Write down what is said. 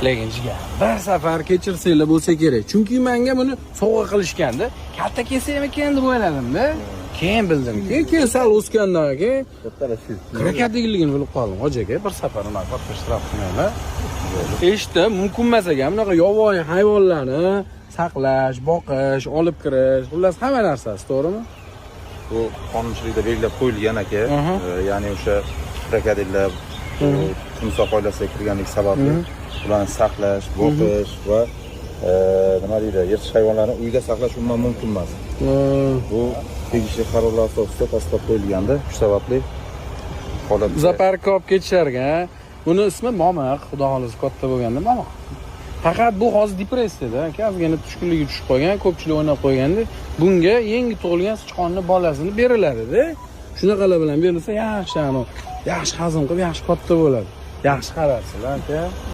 Lekin jigar, bir safar kechirsanglar bo'lsa kerak. Chunki menga buni sovg'a qilishganda, katta kelsam ekan deb o'yladim-da. Keyin bildimki, keyin sal o'sgandan keyin harakatliligini bilib qoldim. Hoji aka, bir safar nima katta ishtirok qilmayman. Eshitdim, mumkin emas ekan bunaqa yovvoyi hayvonlarni saqlash, boqish, olib kirish, xullas hamma narsasi, to'g'rimi? Bu qonunchilikda belgilab qo'yilgan aka. Ya'ni o'sha krokodillar, timsoh oilasiga kirganlik sababli ularni saqlash, boqish va nima deydi, yirtqich hayvonlarni uyda saqlash umuman mumkin emas. Bu tegishli qarorlar asosida tasdiqlab qo'yilganda, shu sababli holat Zooparkka olib ketisharkan. Buni ismi Momiq, xudo xolisi katta bo'lganda Momiq. Faqat bu hozir depressiyada, ozgina tushkunligi tushib qolgan, ko'pchilik o'ynab qo'yganda, bunga yangi tug'ilgan sichqonning bolasini beriladi-da. Shunaqalar bilan berilsa, yaxshi hazm qilib, yaxshi katta bo'ladi. Yaxshi qarabsizlar aka.